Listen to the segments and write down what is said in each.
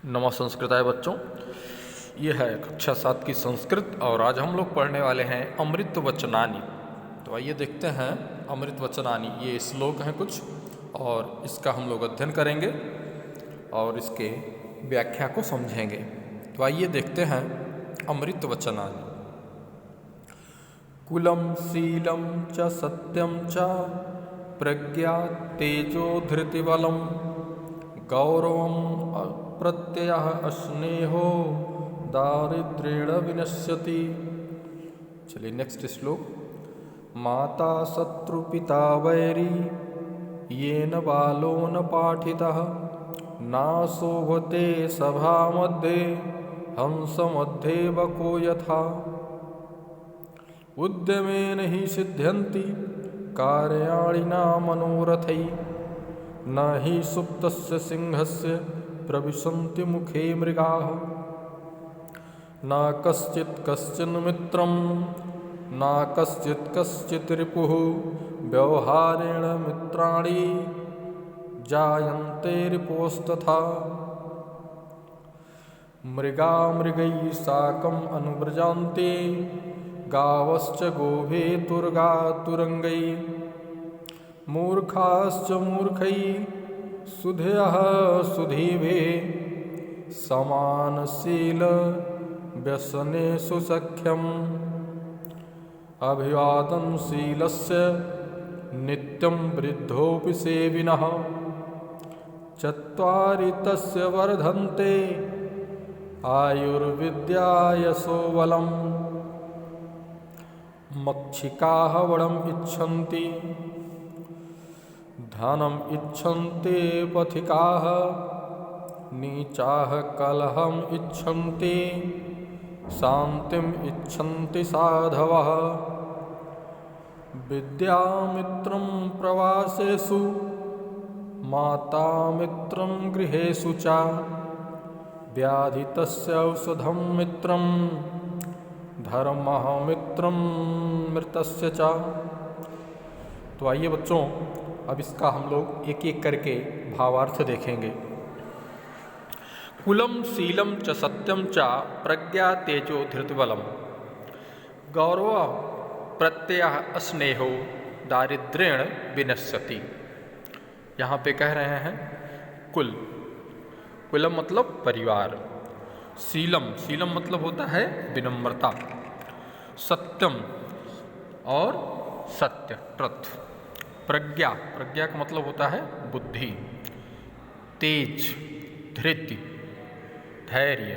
नमः संस्कृताय बच्चों, ये है कक्षा 7 की संस्कृत और आज हम लोग पढ़ने वाले हैं अमृत वचनानि। तो आइए देखते हैं अमृत वचनानि, ये श्लोक हैं कुछ और इसका हम लोग अध्ययन करेंगे और इसके व्याख्या को समझेंगे। तो आइए देखते हैं अमृत वचनानि। कुलं शीलं च सत्यं च प्रज्ञा तेजो धृतिबलं गौरवं प्रत्ययः अस्नेहो दारिद्र्येण विनश्यति। चलिए नेक्स्ट श्लोक। माता शत्रुपिता वैरी येन बालो न पाठितः न शोभते सभा मध्ये हंस मध्ये बको यथा। उद्यमेन हि सिद्ध्यन्ति कार्याणि न मनोरथै न हि सुप्तस्य सिंहस्य प्रविशन्ति मुखे मृगाः। न कश्चित् कश्चिन् मित्रं न कश्चित् कश्चित् रिपुः व्यवहारेण मित्राणि जायन्ते रिपोस्तथा। मृगा मृगैः साकम् अनुव्रजान्ते गावश्च गोभेतुर्गा तुरङ्गैः। मूर्खाश्च मूर्खैः सुधयः सुधीभिः समानशील व्यसनेषु सख्यम्। अभिवादनशीलस्य नित्यं वृद्धोऽपि सेविनः चत्वारि तस्य वर्धन्ते आयुर्विद्या यशो बलम्। मक्षिकाः वरम् इच्छन्ति धनम् इच्छन्ते पथिकाः नीचाः कलहम् इच्छन्ति शान्तिम् इच्छन्ति साधवः। विद्यामित्रं प्रवासेषु मातामित्रं गृहेषु च व्याधितस्य औषधं मित्रं धर्मः मित्रं मृतस्य च। तो आइए बच्चों, अब इसका हम लोग एक एक करके भावार्थ देखेंगे। कुलम शीलम च सत्यम च प्रज्ञा तेजो धृतबलम गौरव प्रत्यय अस्नेहो दारिद्र्येण विनश्यति। यहाँ पे कह रहे हैं कुल, कुलम मतलब परिवार, शीलम, शीलम मतलब होता है विनम्रता, सत्यम और सत्य ट्रुथ, प्रज्ञा, प्रज्ञा का मतलब होता है बुद्धि, तेज धृति धैर्य,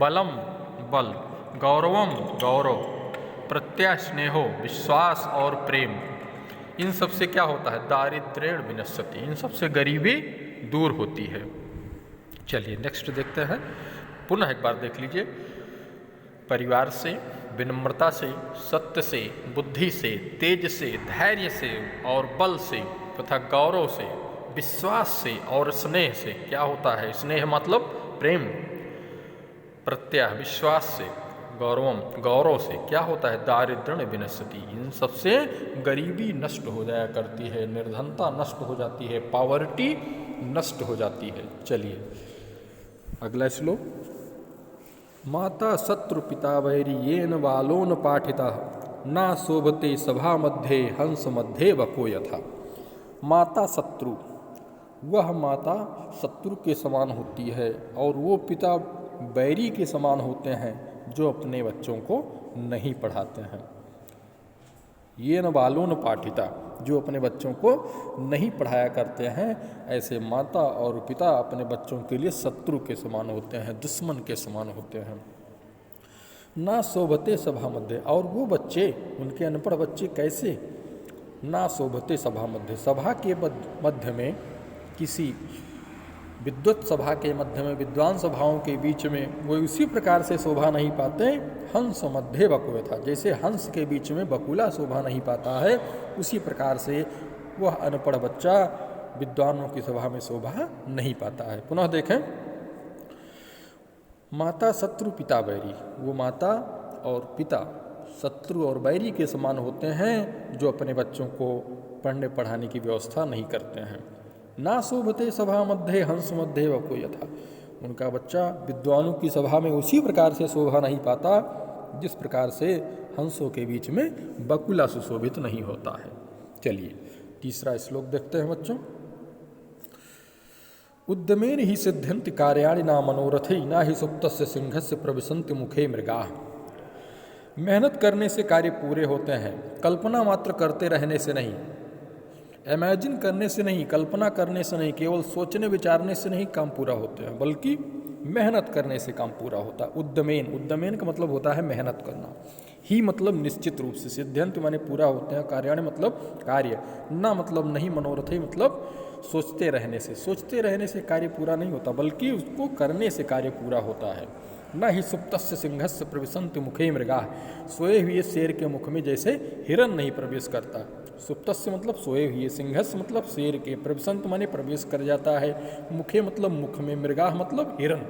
बलम बल, गौरवम गौरव, प्रत्यय स्नेहो विश्वास और प्रेम। इन सब से क्या होता है? दारिद्र्येण विनश्यति, इन सब से गरीबी दूर होती है। चलिए नेक्स्ट देखते हैं, पुनः एक बार देख लीजिए। परिवार से, विनम्रता से, सत्य से, बुद्धि से, तेज से, धैर्य से और बल से तथा गौरव से, विश्वास से और स्नेह से। क्या होता है? स्नेह मतलब प्रेम, प्रत्यय विश्वास से, गौरवम गौरव से क्या होता है? दारिद्र्य विनश्यति, इन सबसे गरीबी नष्ट हो जाया करती है, निर्धनता नष्ट हो जाती है, पॉवर्टी नष्ट हो जाती है। चलिए अगला श्लोक। माता शत्रु पिता वैरी येन बालो न पाठितः न शोभते सभा मध्ये हंस मध्ये बको यथा। माता शत्रु, वह माता शत्रु के समान होती है और वो पिता बैरी के समान होते हैं जो अपने बच्चों को नहीं पढ़ाते हैं। ये न बालो न पाठिता, जो अपने बच्चों को नहीं पढ़ाया करते हैं, ऐसे माता और पिता अपने बच्चों के लिए शत्रु के समान होते हैं, दुश्मन के समान होते हैं। ना शोभते सभा मध्य, और वो बच्चे, उनके अनपढ़ बच्चे कैसे? ना शोभते सभा मध्य, सभा के मध्य में, किसी विद्वत सभा के मध्य में, विद्वान सभाओं के बीच में वो उसी प्रकार से शोभा नहीं पाते हंस मध्य बको यथा, जैसे हंस के बीच में बकुला शोभा नहीं पाता है, उसी प्रकार से वह अनपढ़ बच्चा विद्वानों की सभा में शोभा नहीं पाता है। पुनः देखें, माता शत्रु पिता बैरी, वो माता और पिता शत्रु और बैरी के समान होते हैं जो अपने बच्चों को पढ़ने पढ़ाने की व्यवस्था नहीं करते हैं। ना शोभते सभा मध्य हंस मध्य बको यथा, उनका बच्चा विद्वानों की सभा में उसी प्रकार से शोभा नहीं पाता जिस प्रकार से हंसों के बीच में बकुला सुशोभित नहीं होता है। चलिए तीसरा श्लोक देखते हैं बच्चों। उद्यमेन ही सिद्ध्यन्ति कार्याणि न मनोरथै न ही सुप्तस्य सिंहस्य प्रविशन्ति मुखे मृगाः। मेहनत करने से कार्य पूरे होते हैं, कल्पना मात्र करते रहने से नहीं, इमेजिन करने से नहीं, कल्पना करने से नहीं, केवल सोचने विचारने से नहीं काम पूरा होते हैं, बल्कि मेहनत करने से काम पूरा होता है। उद्यमेन, उद्यमेन का मतलब होता है मेहनत करना। ही मतलब निश्चित रूप से, सिद्ध्यंत माने पूरा होते हैं, कार्याणि मतलब कार्य, ना मतलब नहीं, मनोरथ मतलब सोचते रहने से, सोचते रहने से कार्य पूरा नहीं होता, बल्कि उसको करने से कार्य पूरा होता है। न ही सुप्तस्य सिंहस्य प्रविशन्ति मुखे मृगाः। सोए हुए शेर के मुख में जैसे हिरन नहीं प्रवेश करता। सुप्तस्य मतलब सोए हुए, सिंहस्य मतलब शेर के, प्रविशन्ति माने प्रवेश कर जाता है, मुखे मतलब मुख में, मृगाः मतलब हिरन।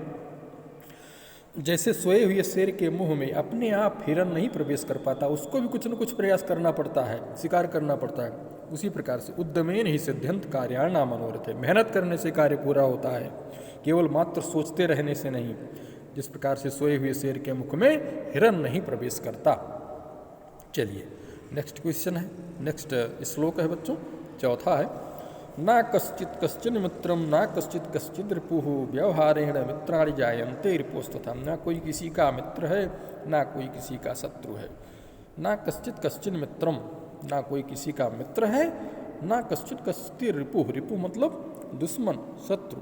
जैसे सोए हुए शेर के मुंह में अपने आप हिरन नहीं प्रवेश कर पाता, उसको भी कुछ न कुछ प्रयास करना पड़ता है, शिकार करना पड़ता है, उसी प्रकार से उद्यमेन ही सिद्ध्यंत कार्याणि मनोरथ। मेहनत करने से कार्य पूरा होता है, केवल मात्र सोचते रहने से नहीं। जिस प्रकार से सोए हुए शेर के मुख में हिरन नहीं प्रवेश करता। चलिए नेक्स्ट क्वेश्चन है, नेक्स्ट श्लोक है बच्चों, चौथा है। ना कश्चित कश्चिन मित्रम ना कश्चित कश्चिद रिपुः व्यवहारेण मित्राणि जायन्ते रिपुस्तथा। ना कोई किसी का मित्र है, ना कोई किसी का शत्रु है। ना कश्चित कश्चिन मित्रम, ना कोई किसी का मित्र है, ना कश्चित कश्चित रिपुः, रिपु मतलब दुश्मन, शत्रु,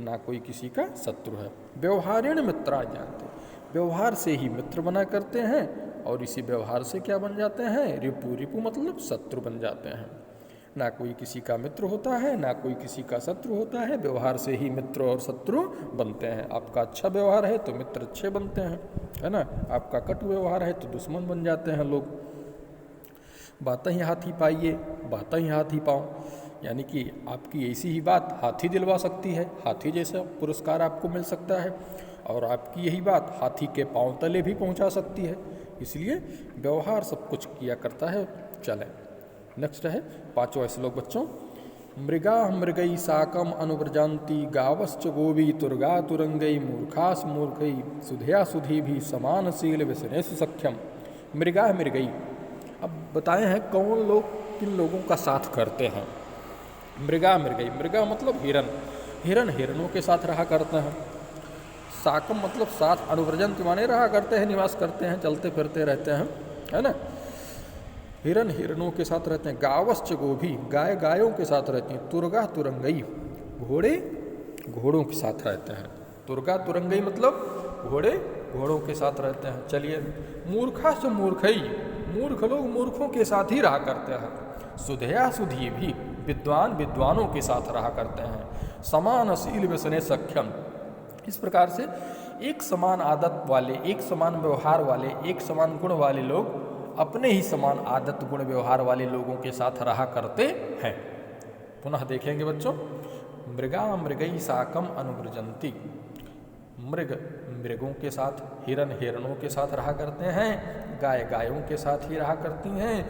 ना कोई किसी का शत्रु है। व्यवहारेण मित्राणि जायन्ते, व्यवहार से ही मित्र बना करते हैं, और इसी व्यवहार से क्या बन जाते हैं, रिपु, रिपु मतलब शत्रु बन जाते हैं। ना कोई किसी का मित्र होता है, ना कोई किसी का शत्रु होता है, व्यवहार से ही मित्र और शत्रु बनते हैं। आपका अच्छा व्यवहार है तो मित्र अच्छे बनते हैं, है ना। आपका कटु व्यवहार है तो दुश्मन बन जाते हैं लोग। बातें ही हाथी पाइए, बातें ही हाथी पाओ, यानी कि आपकी ऐसी ही बात हाथी दिलवा सकती है, हाथी जैसा पुरस्कार आपको मिल सकता है, और आपकी यही बात हाथी के पांव तले भी पहुंचा सकती है। इसलिए व्यवहार सब कुछ किया करता है। चलें नेक्स्ट है पांचवा श्लोक बच्चों। मृगा मृगई साकम अनुव्रजान्ति गावश्च गोवी तुर्गा तुरंगई मूर्खास मूर्खई सुधया सुधी भी समानशील व्यसनेषु सख्यम। मृगा मृगई, अब बताए हैं कौन लोग किन लोगों का साथ करते हैं। मृगा मृगई, मृगा मतलब हिरन, हिरन हिरनों के साथ रहा करते हैं। साकम मतलब साथ, अनुव्रजंत माने रहा करते हैं, निवास करते हैं, चलते फिरते रहते हैं, है ना। हिरन हिरनों के साथ रहते हैं। गावश्च गोभी, गाय गायों के साथ रहती हैं। तुर्गा तुरंगई, घोड़े घोड़ों के साथ रहते हैं। तुर्गा तुरंगई मतलब घोड़े घोड़ों के साथ रहते हैं। चलिए मूर्खाश्च मूर्खई, मूर्ख लोग मूर्खों के साथ ही रहा करते हैं। सुधया सुधी भी, विद्वान विद्वानों के साथ रहा करते हैं। समानशील व्यसने सख्यम, इस प्रकार से एक समान आदत वाले, एक समान व्यवहार वाले, एक समान गुण वाले लोग अपने ही समान आदत गुण व्यवहार वाले लोगों के साथ रहा करते हैं। पुनः देखेंगे बच्चों। मृगा मृगई साकम अनुव्रजन्ति, मृग मृगों के साथ, हिरन हिरनों के साथ रहा करते हैं, गाय गायों के साथ ही रहा करती हैं।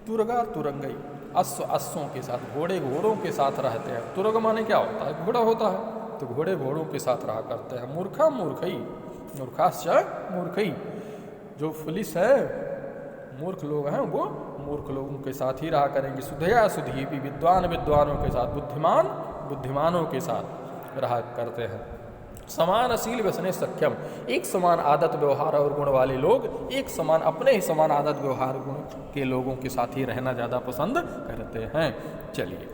तुर्गा तुरंगई, अश्व अश्वों के साथ, घोड़े घोड़ों के साथ रहते हैं। तुरग माने क्या होता है, घोड़ा होता है, तो घोड़े घोड़ों के साथ रहा करते हैं। मूर्खा मूर्खई, मूर्खाश्च मूर्खई, जो पुलिस है मूर्ख लोग हैं वो मूर्ख लोगों के साथ ही रहा करेंगे। सुधया सुधी भी, विद्वान विद्वानों के साथ, बुद्धिमान बुद्धिमानों के साथ रहा करते हैं। समानशील व्यसने सख्यम, एक समान आदत व्यवहार और गुण वाले लोग एक समान, अपने ही समान आदत व्यवहार गुण के लोगों के साथ ही रहना ज़्यादा पसंद करते हैं। चलिए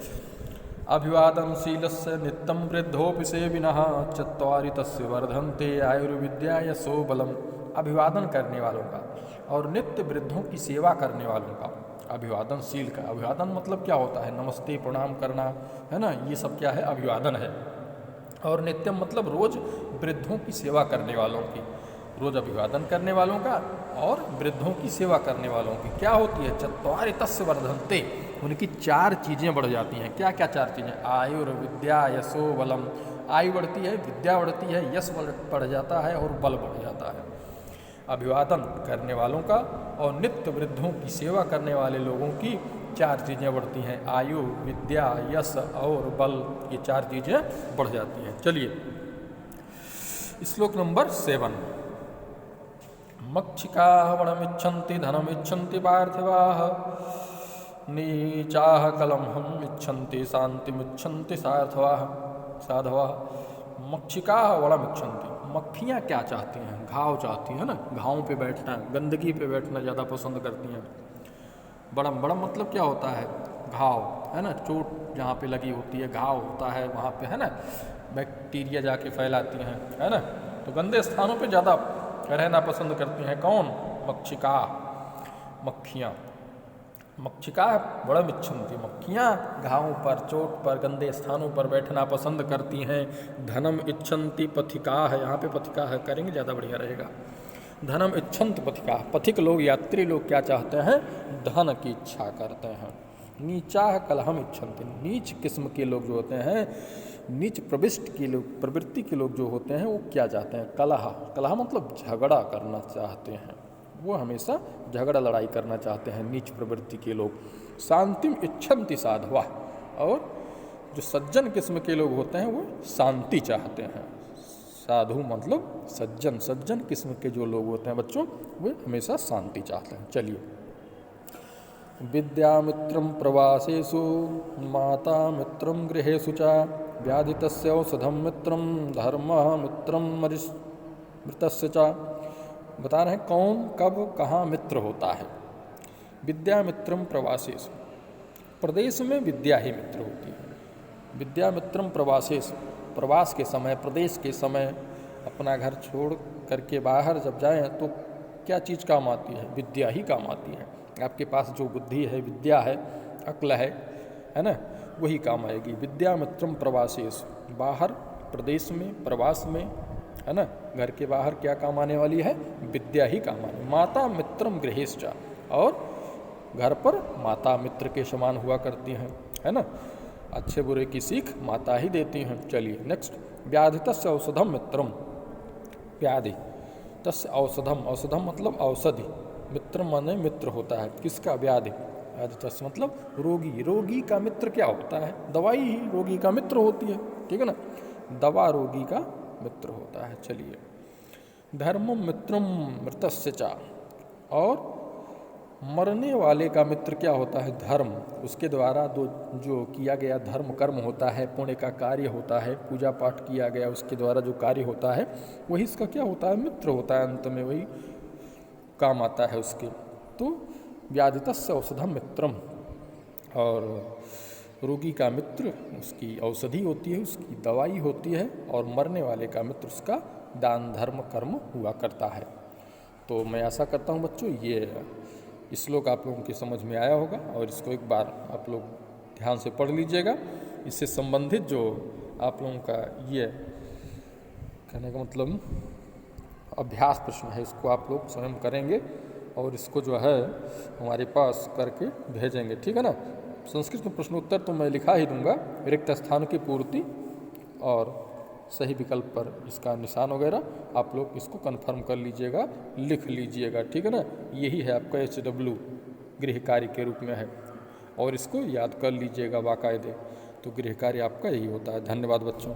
अभिवादनशीलस्य नित्यं वृद्धोऽपि सेविनः चत्वारि तस्य वर्धन्ते आयुर्विद्या यशो बलम। अभिवादन करने वालों का और नित्य वृद्धों की सेवा करने वालों का, अभिवादनशील का, अभिवादन मतलब क्या होता है, नमस्ते प्रणाम करना, है ना, ये सब क्या है, अभिवादन है। और नित्यम मतलब रोज वृद्धों की सेवा करने वालों की, रोज अभिवादन करने वालों का और वृद्धों की सेवा करने वालों की क्या होती है, चत्वारि तस्य वर्धन्ते, उनकी चार चीज़ें बढ़ जाती हैं। क्या क्या चार चीज़ें, आयुर्विद्या यशो बलम, आयु बढ़ती है, विद्या बढ़ती है, यश बढ़ जाता है और बल बढ़ जाता है। अभिवादन करने वालों का और नित्य वृद्धों की सेवा करने वाले लोगों की चार चीज़ें बढ़ती हैं, आयु विद्या यश और बल, ये चार चीज़ें बढ़ जाती हैं। चलिए श्लोक नंबर 7। मक्षिका वणमिच्छन्ति धनमिच्छन्ति पार्थिवाः नीचाः कलमहम् इच्छन्ति शान्तिमिच्छन्ति साधवाः। मक्षिका वणमिच्छन्ति, मक्खियाँ क्या चाहती हैं? घाव चाहती हैं ना, घावों पे बैठना, गंदगी पे बैठना ज़्यादा पसंद करती हैं। बड़म बड़म मतलब क्या होता है? घाव, है ना, चोट जहाँ पे लगी होती है, घाव होता है वहाँ पे, है ना, बैक्टीरिया जाके फैलाती हैं, है ना, तो गंदे स्थानों पे ज़्यादा रहना पसंद करती हैं। कौन? मक्षिका, मक्खियाँ। मक्षिका वणम इच्छन्ति, मक्खियाँ घावों पर, चोट पर, गंदे स्थानों पर बैठना पसंद करती हैं। धनम इच्छन्ति पथिकाः, यहाँ पे पथिकाः करेंगे ज़्यादा बढ़िया रहेगा। धनम इच्छन्ति पथिकाः, पथिक लोग, यात्री लोग क्या चाहते हैं? धन की इच्छा करते हैं। नीचाः कलहम इच्छन्ति, नीच किस्म के लोग जो होते हैं, नीच प्रविष्ट के लोग, प्रवृत्ति के लोग जो होते हैं, वो क्या चाहते हैं? कलह, कलह मतलब झगड़ा करना चाहते हैं, वो हमेशा झगड़ा लड़ाई करना चाहते हैं, नीच प्रवृत्ति के लोग। शांतिम इच्छन्ति साधवा, और जो सज्जन किस्म के लोग होते हैं वो शांति चाहते हैं। साधु मतलब सज्जन, सज्जन किस्म के जो लोग होते हैं बच्चों, वे हमेशा शांति चाहते हैं। चलिए, विद्यामित्रं प्रवासेषु माता मित्रं गृहेषु च व्याधितस्य औषधं मित्रं धर्मः मित्रं मृतस्य च। बता रहे हैं कौन कब कहाँ मित्र होता है। विद्यामित्रं प्रवासेषु, प्रदेश में विद्या ही मित्र होती है। विद्यामित्रं प्रवासेषु, प्रवास के समय, प्रदेश के समय, अपना घर छोड़ करके बाहर जब जाएं तो क्या चीज़ काम आती है? विद्या ही काम आती है। आपके पास जो बुद्धि है, विद्या है, अक्ल है ना, वही काम आएगी। विद्यामित्रम प्रवासेषु, बाहर प्रदेश में, प्रवास में, है ना, घर के बाहर क्या काम आने वाली है? विद्या ही काम आने। माता मित्रम गृहेश्च, और घर पर माता मित्र के समान हुआ करती हैं, है ना, अच्छे बुरे की सीख माता ही देती हैं। चलिए नेक्स्ट, व्याधितस्य औषधम मित्रम, व्याधि तस्य औषधम, औषधम मतलब औषधि, मित्र माने मित्र होता है, किसका? व्याधि। व्याधितस्य मतलब रोगी, रोगी का मित्र क्या होता है? दवाई ही रोगी का मित्र होती है, ठीक है ना, दवा रोगी का मित्र होता है। चलिए, धर्मम मित्रम मृतस्य च, और मरने वाले का मित्र क्या होता है? धर्म, उसके द्वारा जो किया गया धर्म कर्म होता है, पुण्य का कार्य होता है, पूजा पाठ किया गया उसके द्वारा जो कार्य होता है, वही इसका क्या होता है? मित्र होता है, अंत में वही काम आता है उसके। तो व्याधितस्य औषधम मित्रम, और रोगी का मित्र उसकी औषधि होती है, उसकी दवाई होती है, और मरने वाले का मित्र उसका दान धर्म कर्म हुआ करता है। तो मैं आशा करता हूँ बच्चों ये श्लोक आप लोगों की समझ में आया होगा, और इसको एक बार आप लोग ध्यान से पढ़ लीजिएगा। इससे संबंधित जो आप लोगों का ये कहने का मतलब अभ्यास प्रश्न है, इसको आप लोग स्वयं करेंगे, और इसको जो है हमारे पास करके भेजेंगे, ठीक है ना। संस्कृत में प्रश्नोत्तर तो मैं लिखा ही दूंगा, रिक्त स्थान की पूर्ति और सही विकल्प पर इसका निशान वगैरह आप लोग इसको कंफर्म कर लीजिएगा, लिख लीजिएगा, ठीक है ना। यही है आपका HW गृह कार्य के रूप में है, और इसको याद कर लीजिएगा बाकायदे। तो गृह कार्य आपका यही होता है। धन्यवाद बच्चों।